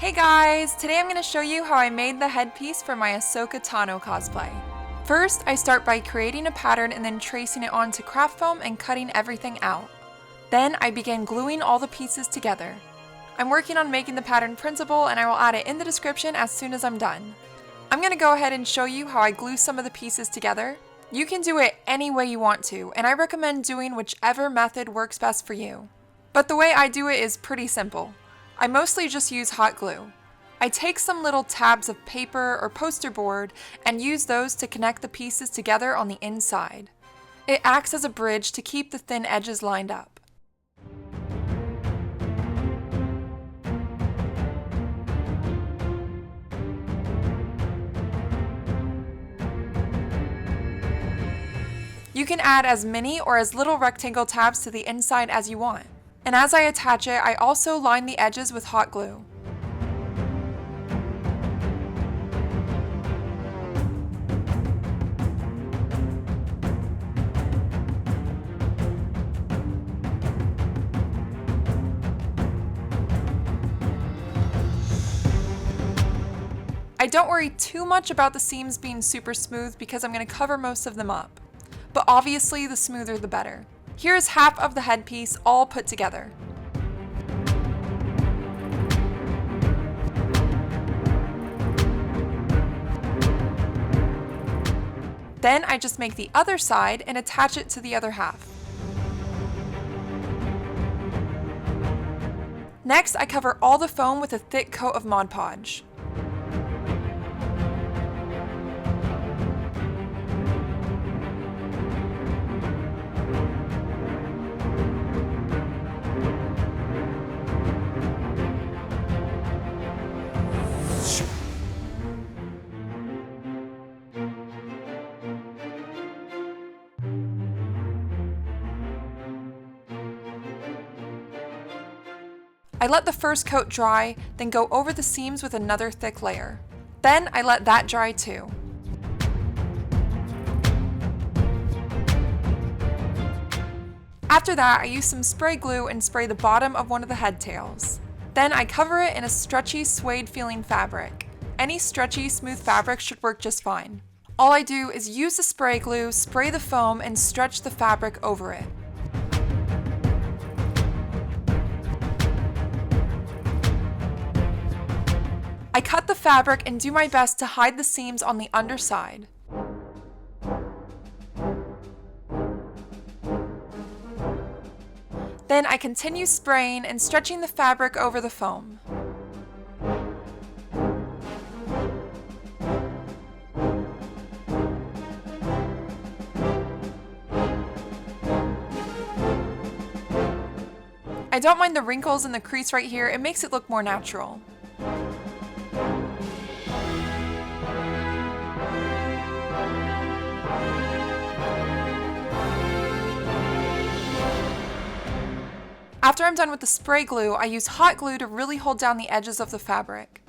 Hey guys! Today I'm going to show you how I made the headpiece for my Ahsoka Tano cosplay. First, I start by creating a pattern and then tracing it onto craft foam and cutting everything out. Then I begin gluing all the pieces together. I'm working on making the pattern printable and I will add it in the description as soon as I'm done. I'm going to go ahead and show you how I glue some of the pieces together. You can do it any way you want to, and I recommend doing whichever method works best for you. But the way I do it is pretty simple. I mostly just use hot glue. I take some little tabs of paper or poster board and use those to connect the pieces together on the inside. It acts as a bridge to keep the thin edges lined up. You can add as many or as little rectangle tabs to the inside as you want. And as I attach it, I also line the edges with hot glue. I don't worry too much about the seams being super smooth because I'm going to cover most of them up. But obviously the smoother the better. Here's half of the headpiece all put together. Then I just make the other side and attach it to the other half. Next, I cover all the foam with a thick coat of Mod Podge. I let the first coat dry, then go over the seams with another thick layer. Then I let that dry too. After that, I use some spray glue and spray the bottom of one of the head tails. Then I cover it in a stretchy, suede feeling fabric. Any stretchy, smooth fabric should work just fine. All I do is use the spray glue, spray the foam, and stretch the fabric over it. I cut the fabric and do my best to hide the seams on the underside. Then I continue spraying and stretching the fabric over the foam. I don't mind the wrinkles in the crease right here, it makes it look more natural. After I'm done with the spray glue, I use hot glue to really hold down the edges of the fabric.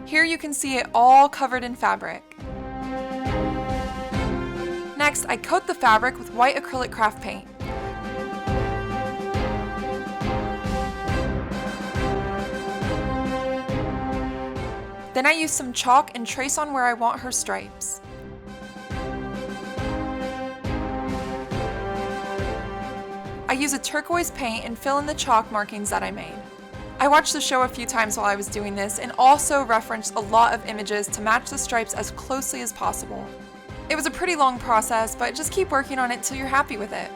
Here you can see it all covered in fabric. Next, I coat the fabric with white acrylic craft paint. Then I use some chalk and trace on where I want her stripes. I use a turquoise paint and fill in the chalk markings that I made. I watched the show a few times while I was doing this and also referenced a lot of images to match the stripes as closely as possible. It was a pretty long process, but just keep working on it till you're happy with it.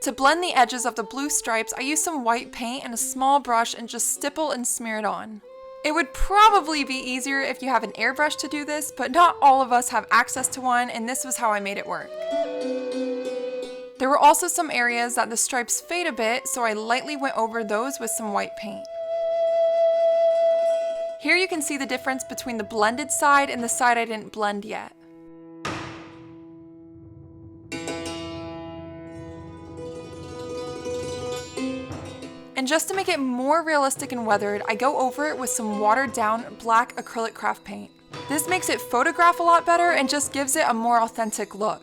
To blend the edges of the blue stripes, I use some white paint and a small brush and just stipple and smear it on. It would probably be easier if you have an airbrush to do this, but not all of us have access to one, and this was how I made it work. There were also some areas that the stripes fade a bit, so I lightly went over those with some white paint. Here you can see the difference between the blended side and the side I didn't blend yet. And just to make it more realistic and weathered, I go over it with some watered down black acrylic craft paint. This makes it photograph a lot better and just gives it a more authentic look.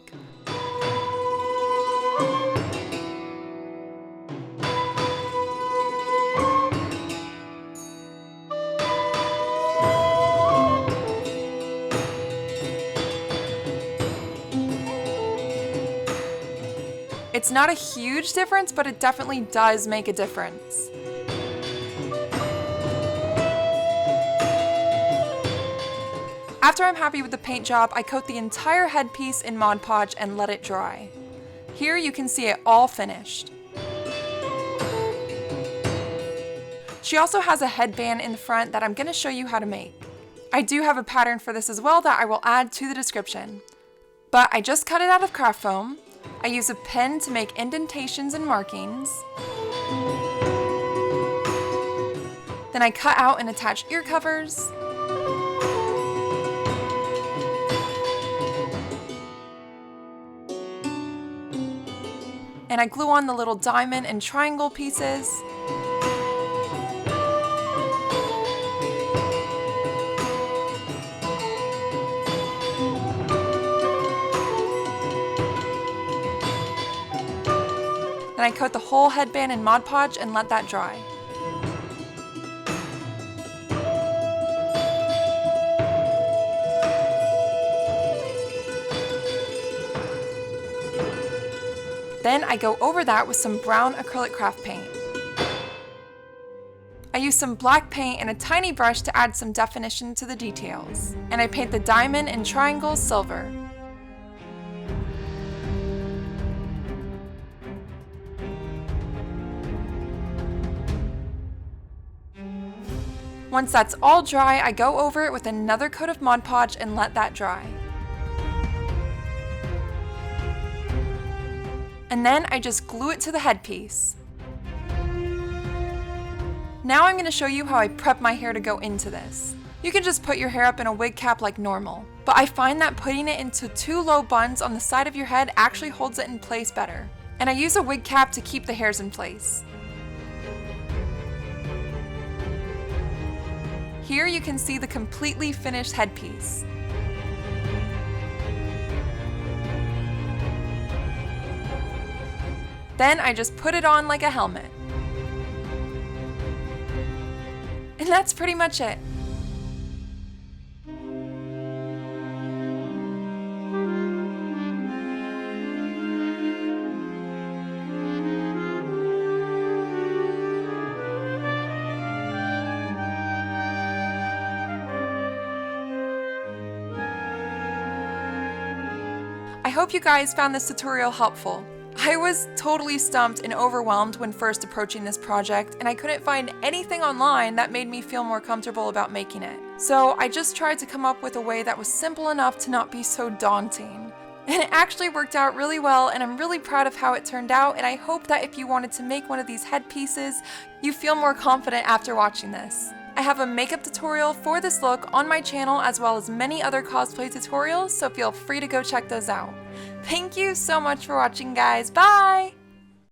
It's not a huge difference, but it definitely does make a difference. After I'm happy with the paint job, I coat the entire headpiece in Mod Podge and let it dry. Here you can see it all finished. She also has a headband in the front that I'm going to show you how to make. I do have a pattern for this as well that I will add to the description. But I just cut it out of craft foam. I use a pen to make indentations and markings. Then I cut out and attach ear covers. And I glue on the little diamond and triangle pieces. Then I coat the whole headband in Mod Podge and let that dry. Then I go over that with some brown acrylic craft paint. I use some black paint and a tiny brush to add some definition to the details. And I paint the diamond and triangles silver. Once that's all dry, I go over it with another coat of Mod Podge and let that dry. And then I just glue it to the headpiece. Now I'm going to show you how I prep my hair to go into this. You can just put your hair up in a wig cap like normal, but I find that putting it into 2 low buns on the side of your head actually holds it in place better. And I use a wig cap to keep the hairs in place. Here you can see the completely finished headpiece. Then I just put it on like a helmet. And that's pretty much it. I hope you guys found this tutorial helpful. I was totally stumped and overwhelmed when first approaching this project, and I couldn't find anything online that made me feel more comfortable about making it. So I just tried to come up with a way that was simple enough to not be so daunting. And it actually worked out really well, and I'm really proud of how it turned out, and I hope that if you wanted to make one of these headpieces, you feel more confident after watching this. I have a makeup tutorial for this look on my channel as well as many other cosplay tutorials, so feel free to go check those out. Thank you so much for watching, guys. Bye!